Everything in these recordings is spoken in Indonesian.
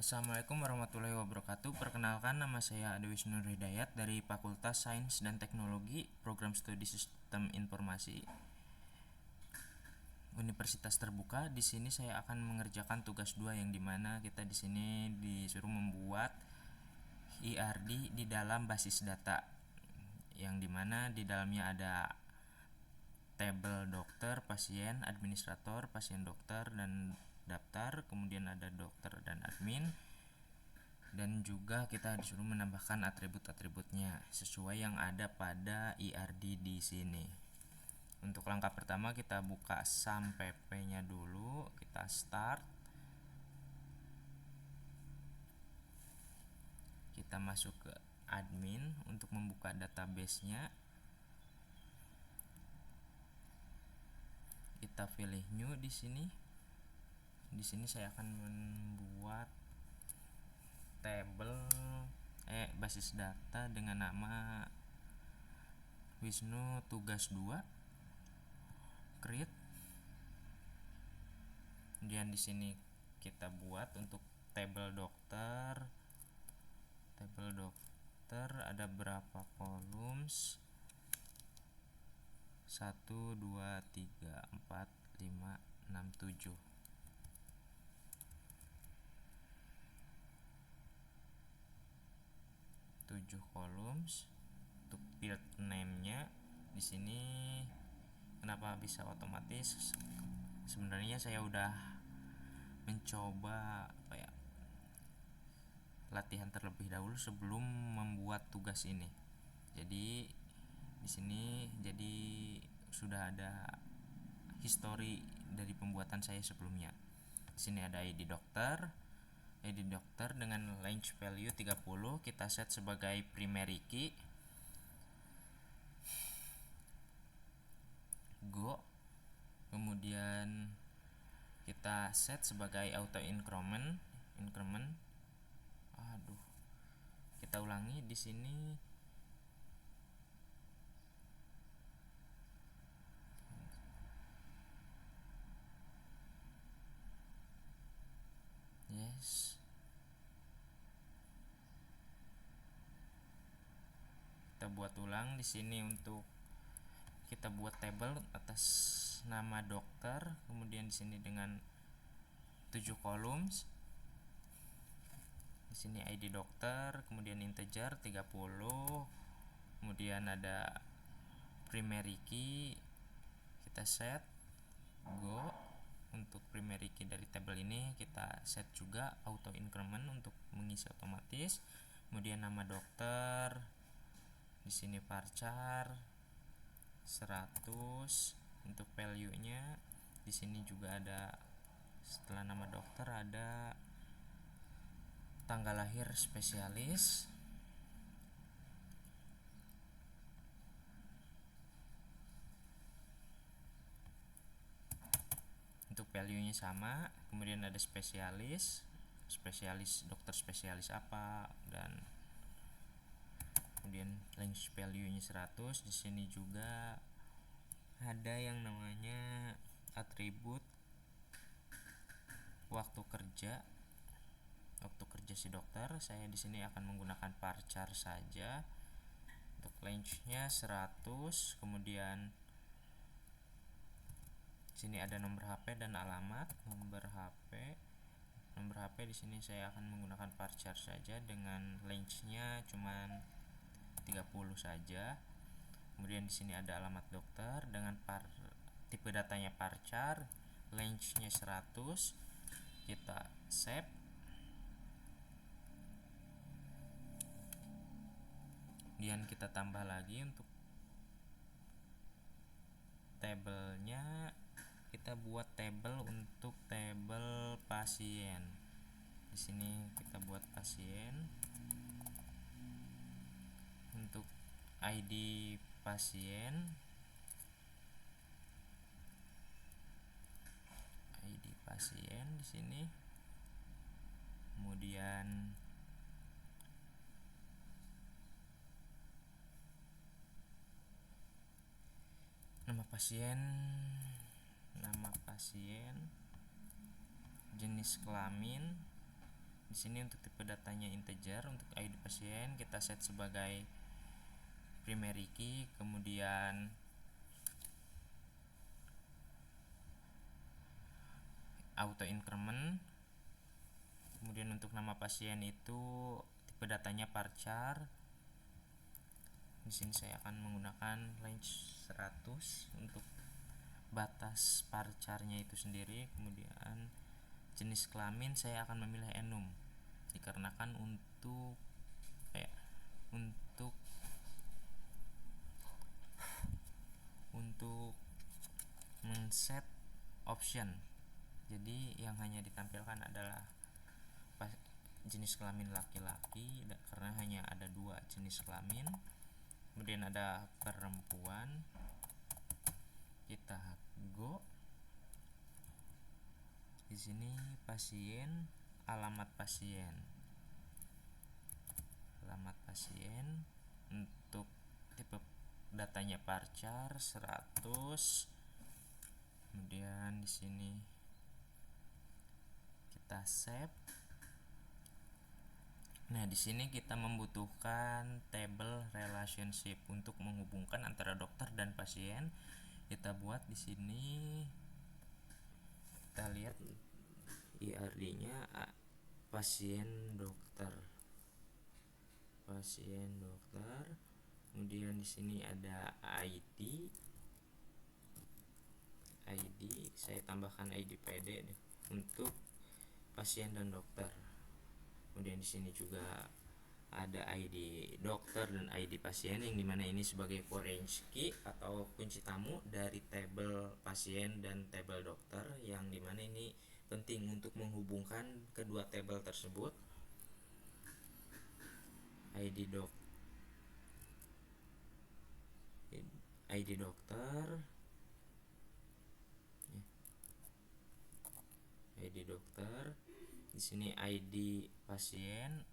Assalamualaikum warahmatullahi wabarakatuh. Perkenalkan, nama saya Ade Wisnu Hidayat dari Fakultas Sains dan Teknologi, Program Studi Sistem Informasi, Universitas Terbuka. Di sini saya akan mengerjakan tugas 2 yang dimana kita di sini disuruh membuat IRD di dalam basis data, yang dimana di dalamnya ada tabel dokter, pasien, administrator, pasien dokter, dan daftar, kemudian ada dokter dan admin, dan juga kita disuruh menambahkan atribut-atributnya sesuai yang ada pada IRD di sini. Untuk langkah pertama kita buka SAM PP-nya dulu, kita start. Kita masuk ke admin untuk membuka database-nya. Kita pilih new di sini. Di sini saya akan membuat tabel basis data dengan nama Wisnu tugas 2 create. Kemudian di sini kita buat untuk tabel dokter. Tabel dokter ada berapa columns? 1 2 3 4 5 6 7. Columns. Untuk field name-nya di sini kenapa bisa otomatis? Sebenarnya saya udah mencoba latihan terlebih dahulu sebelum membuat tugas ini. Jadi di sini sudah ada history dari pembuatan saya sebelumnya. Di sini ada ID dokter. ID dokter dengan range value 30 kita set sebagai primary key. Go. Kemudian kita set sebagai auto increment. Kita ulangi di sini. Yes. Kita buat ulang di sini. Untuk kita buat table atas nama dokter, kemudian di sini dengan 7 columns. Di sini ID dokter, kemudian integer 30, kemudian ada primary key, kita set. Go. Untuk primary key dari tabel ini kita set juga auto increment untuk mengisi otomatis. Kemudian nama dokter, di sini varchar 100. Untuk value-nya di sini juga ada, setelah nama dokter ada tanggal lahir spesialis. Untuk value-nya sama, kemudian ada spesialis dokter spesialis apa, dan kemudian range value-nya 100. Di sini juga ada yang namanya atribut waktu kerja si dokter. Saya di sini akan menggunakan varchar saja. Untuk range-nya 100. Kemudian sini ada nomor HP dan alamat. Nomor HP di sini saya akan menggunakan varchar saja dengan range-nya cuman 30 saja. Kemudian di sini ada alamat dokter dengan tipe datanya varchar, range-nya 100. Kita save. Kemudian kita tambah lagi untuk tabelnya. Kita buat tabel untuk tabel pasien. Di sini kita buat pasien. Untuk ID pasien, di sini. Kemudian nama pasien, jenis kelamin. Di Di sini untuk tipe datanya integer, untuk ID pasien kita set sebagai primary key, kemudian auto increment. Kemudian untuk nama pasien itu tipe datanya varchar. Di sini saya akan menggunakan range 100 untuk batas varcharnya itu sendiri. Kemudian jenis kelamin saya akan memilih enum, dikarenakan untuk men-set option, jadi yang hanya ditampilkan adalah jenis kelamin laki-laki, karena hanya ada 2 jenis kelamin. Kemudian ada perempuan, kita go. Di sini pasien, alamat pasien untuk tipe datanya varchar 100. Kemudian di sini kita save. Nah, di sini kita membutuhkan table relationship untuk menghubungkan antara dokter dan pasien. Kita buat di sini. Kita lihat IRD-nya pasien dokter. Kemudian di sini ada ID. Saya tambahkan ID PD untuk pasien dan dokter. Kemudian di sini juga ada ID dokter dan ID pasien, yang dimana ini sebagai foreign key atau kunci tamu dari tabel pasien dan tabel dokter, yang dimana ini penting untuk menghubungkan kedua tabel tersebut. ID dokter. Di sini ID pasien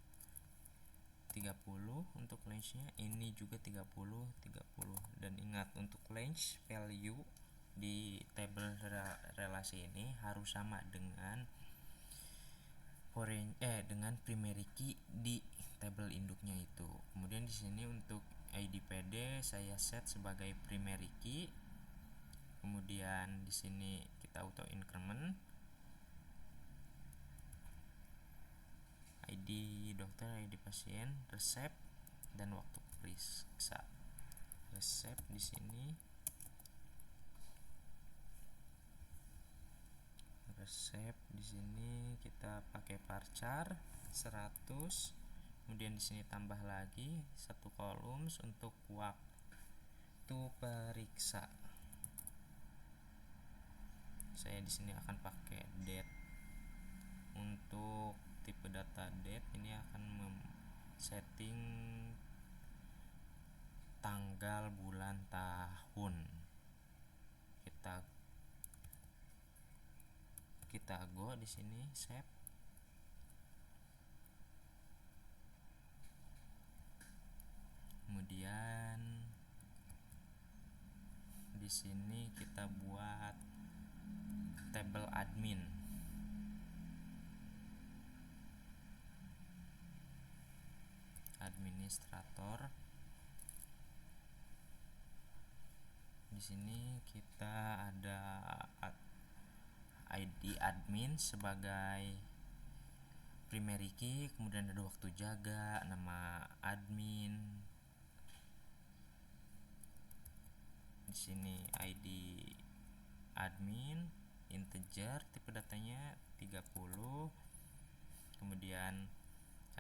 30 untuk range-nya, ini juga 30. Dan ingat, untuk range value di tabel relasi ini harus sama dengan dengan primary key di tabel induknya itu. Kemudian di sini untuk ID PD saya set sebagai primary key. Kemudian di sini kita auto increment. ID dokter, ID pasien, resep, dan waktu periksa. Resep di sini. Kita pakai varchar 100. Kemudian di sini tambah lagi 1 kolom untuk waktu periksa. Saya di sini akan pakai date. Untuk tipe data date ini akan setting tanggal, bulan, tahun. Kita go di sini, save. Kemudian di sini kita buat tabel administrator. Di sini kita ada ID admin sebagai primary key, kemudian ada waktu jaga, nama admin. Di sini ID admin integer, tipe datanya 30. Kemudian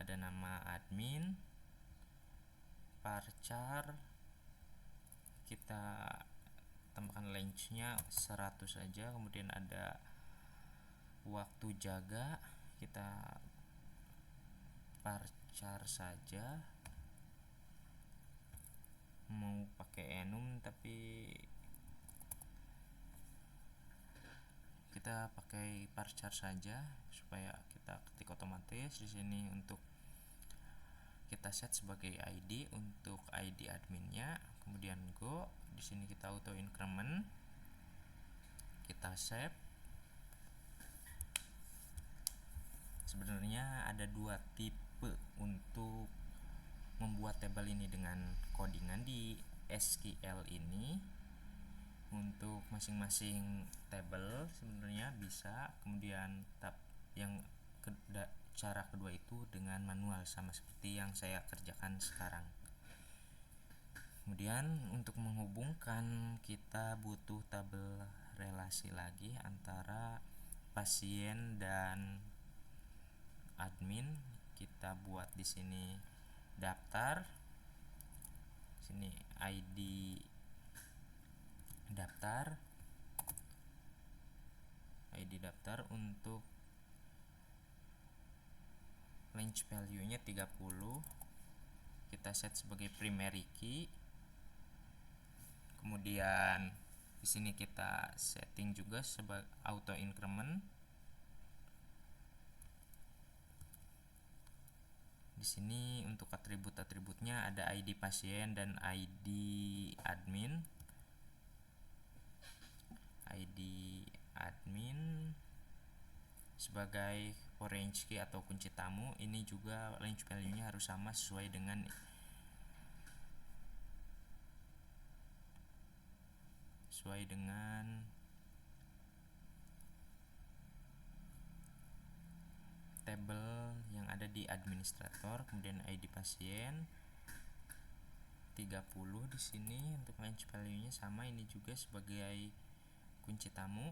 ada nama admin, varchar, kita tambahkan range-nya 100 saja. Kemudian ada waktu jaga, kita varchar saja. Mau pakai enum tapi kita pakai varchar saja supaya kita ketik otomatis. Di sini untuk kita set sebagai ID untuk ID adminnya. Kemudian go. Di sini kita auto increment. Kita save. Sebenarnya ada dua tipe untuk membuat tabel ini dengan codingan di SQL ini. Untuk masing-masing tabel sebenarnya bisa, kemudian yang cara kedua itu dengan manual, sama seperti yang saya kerjakan sekarang. Kemudian untuk menghubungkan kita butuh tabel relasi lagi antara pasien dan admin. Kita buat di sini daftar, sini ID daftar, untuk range value-nya 30, kita set sebagai primary key. Kemudian di sini kita setting juga sebagai auto increment. Di sini untuk atribut-atributnya ada ID pasien dan ID admin. ID admin sebagai range key atau kunci tamu. Ini juga range value-nya harus sama sesuai dengan tabel yang ada di administrator. Kemudian ID pasien 30 di sini untuk range value-nya sama, ini juga sebagai kunci tamu.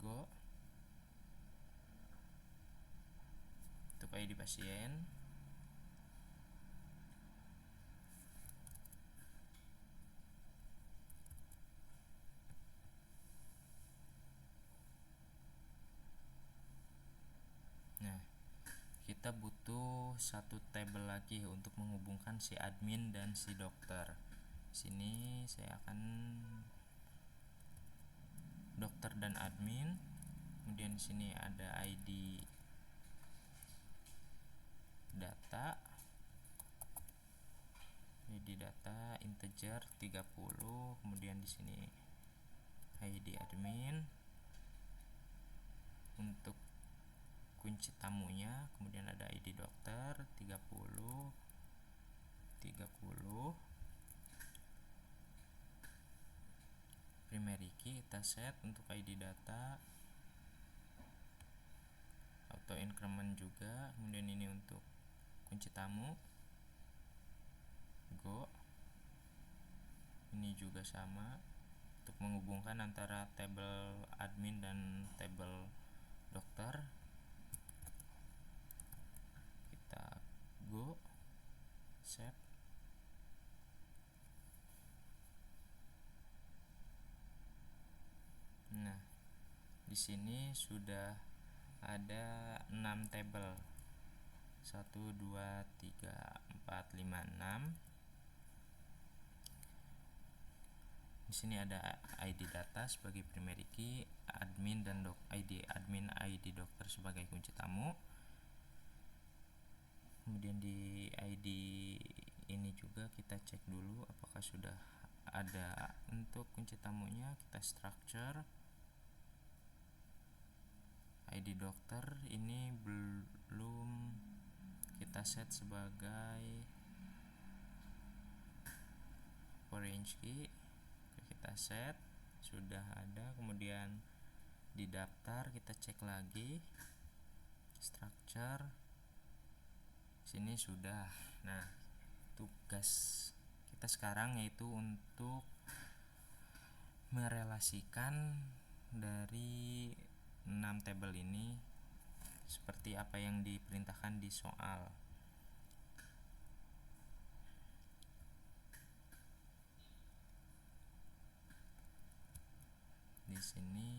Go. Untuk ID pasien kita butuh satu tabel lagi untuk menghubungkan si admin dan si dokter. Sini saya akan dokter dan admin. Kemudian sini ada ID data, integer 30. Kemudian di sini ID admin untuk kunci tamunya. Kemudian ada ID dokter 30. Primary key kita set untuk ID data, auto increment juga. Kemudian ini untuk kunci tamu, go. Ini juga sama untuk menghubungkan antara tabel admin dan tabel dokter. Kita go, save. Nah, di sini sudah ada 6 tabel. 1 2 3 4 5 6. Di sini ada ID data sebagai primary key, admin dan ID admin, ID dokter sebagai kunci tamu. Kemudian di ID ini juga kita cek dulu apakah sudah ada untuk kunci tamunya. Kita structure ID dokter ini belum kita set sebagai range key. Kita set, sudah ada. Kemudian di daftar kita cek lagi structure, sini sudah. Nah, tugas kita sekarang yaitu untuk merelasikan dari 6 tabel ini seperti apa yang diperintahkan di soal. Di sini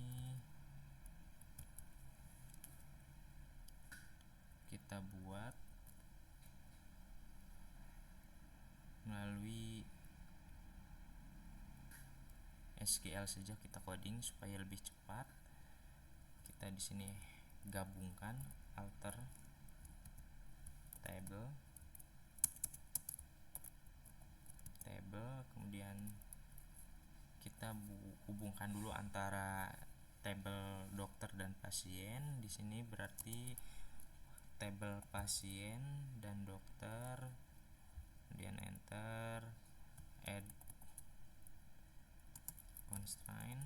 kita buat melalui SQL saja kita coding supaya lebih cepat. Kita di sini gabungkan alter table, kemudian kita hubungkan dulu antara tabel dokter dan pasien. Di sini berarti tabel pasien dan dokter, kemudian enter, add constraint,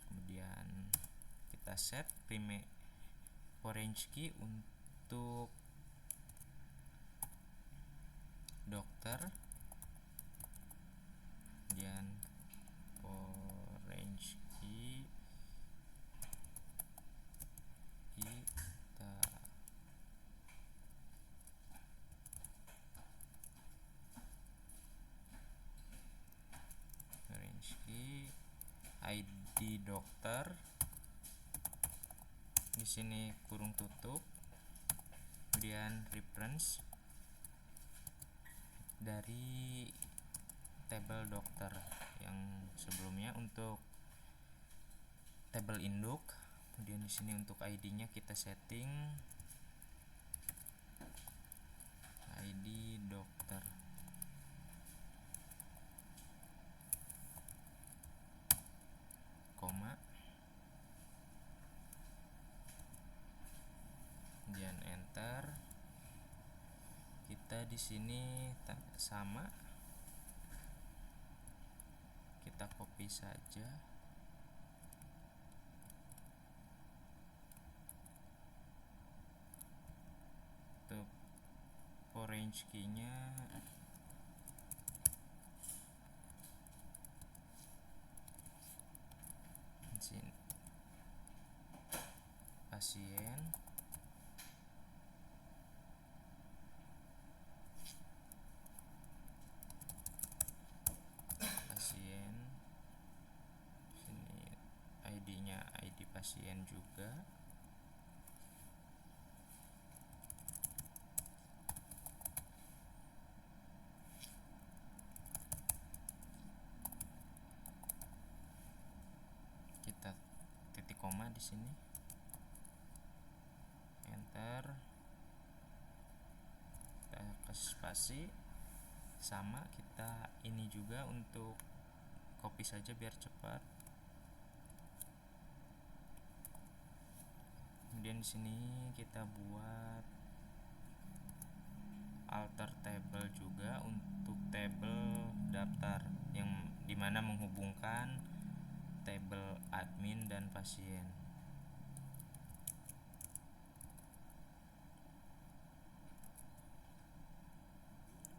kemudian kita set foreign key untuk dokter, kemudian foreign key kita ID dokter, di sini kurung tutup, kemudian reference dari tabel dokter yang sebelumnya untuk tabel induk. Kemudian di sini untuk ID-nya kita setting ID dokter. Koma. Kemudian enter. Kita di sini sama. Kita copy saja. Untuk foreign key-nya sini pasien, sini ID-nya ID pasien juga. Kita titik koma di sini, enter, kita kasih spasi, sama kita ini juga untuk copy saja biar cepat. Kemudian di sini kita buat alter table juga untuk tabel daftar yang dimana menghubungkan tabel admin dan pasien.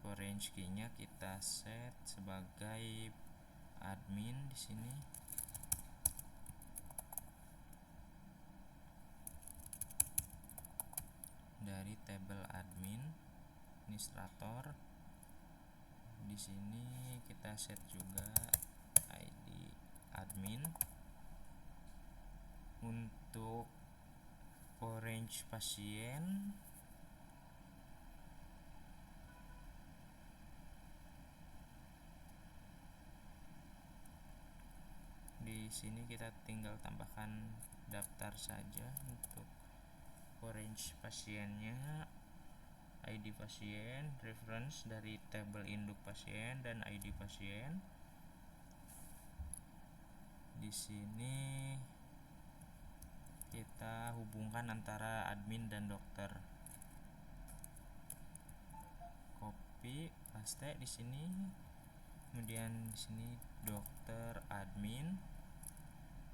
Foreign key-nya kita set sebagai admin di sini. Dari tabel admin administrator, di sini kita set juga ID admin. Untuk orange pasien di sini kita tinggal tambahkan daftar saja. Untuk orange pasiennya ID pasien, reference dari tabel induk pasien dan ID pasien. Di sini kita hubungkan antara admin dan dokter. Copy, paste di sini. Kemudian di sini dokter admin.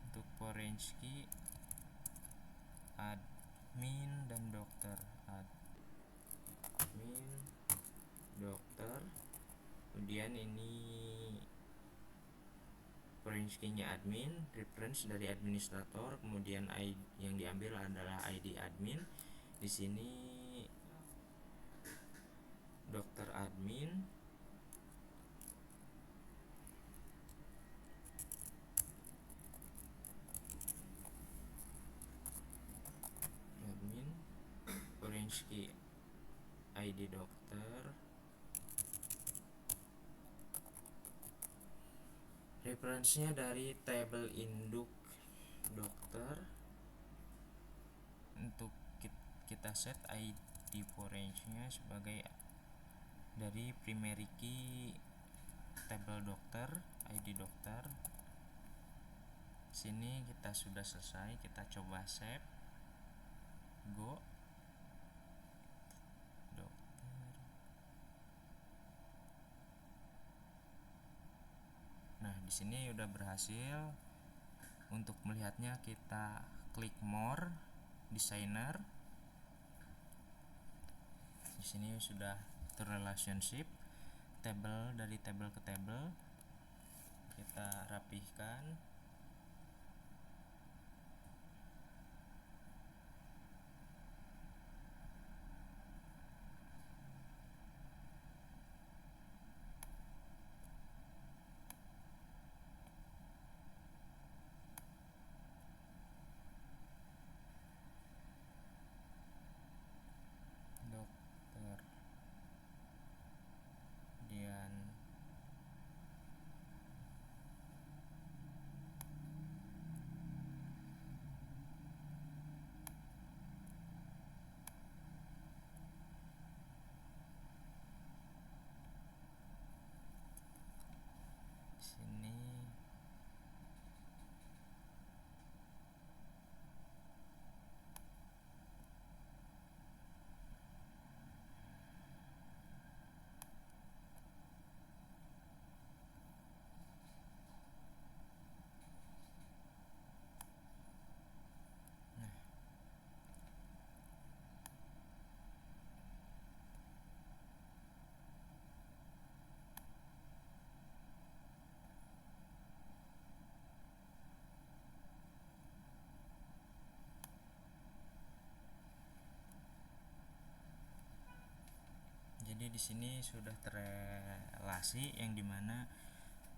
Untuk foreign key admin dan dokter. Admin, dokter. Kemudian ini foreign key-nya admin, reference dari administrator, kemudian ID yang diambil adalah ID admin. Di sini dokter admin, foreign key ID dokter, Referensinya dari tabel induk dokter. Untuk kita set ID for range-nya sebagai dari primary key tabel dokter, ID dokter. Sini kita sudah selesai, kita coba save, go dokter. Nah, di sini udah berhasil. Untuk melihatnya kita klik more designer. Di sini sudah terrelationship table, dari table ke table kita rapihkan. Dokter Dian sini. Jadi di sini sudah terrelasi, yang dimana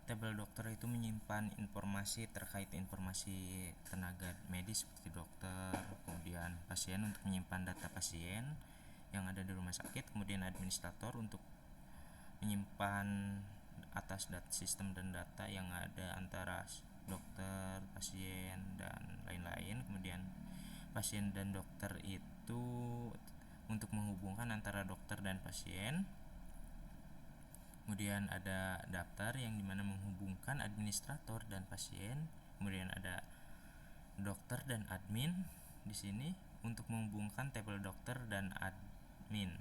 tabel dokter itu menyimpan informasi terkait informasi tenaga medis seperti dokter, kemudian pasien untuk menyimpan data pasien yang ada di rumah sakit, kemudian administrator untuk menyimpan atas sistem dan data yang ada antara dokter, pasien, dan lain-lain. Kemudian pasien dan dokter itu untuk menghubungkan antara dokter dan pasien. Kemudian ada daftar yang dimana menghubungkan administrator dan pasien. Kemudian ada dokter dan admin di sini untuk menghubungkan tabel dokter dan admin.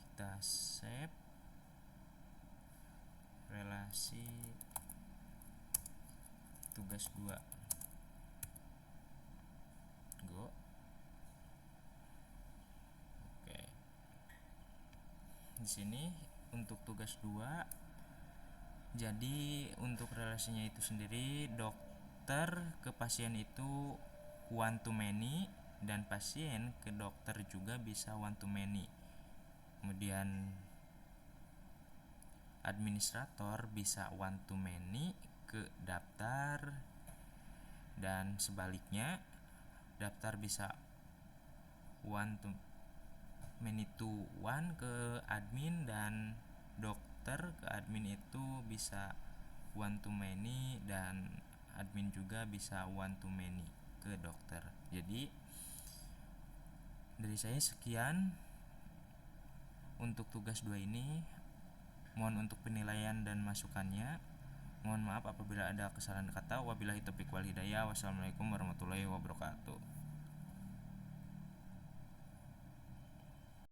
Kita save relasi tugas 2, go. Oke. Di sini untuk tugas 2, jadi untuk relasinya itu sendiri, dokter ke pasien itu one to many, dan pasien ke dokter juga bisa one to many. Kemudian administrator bisa one to many ke daftar, dan sebaliknya daftar bisa one to many to one ke admin, dan dokter ke admin itu bisa one to many, dan admin juga bisa one to many ke dokter. Jadi dari saya sekian untuk tugas 2 ini. Mohon untuk penilaian dan masukannya. Mohon maaf apabila ada kesalahan kata. Wabillahi taufiq wal hidayah. Wassalamualaikum warahmatullahi wabarakatuh.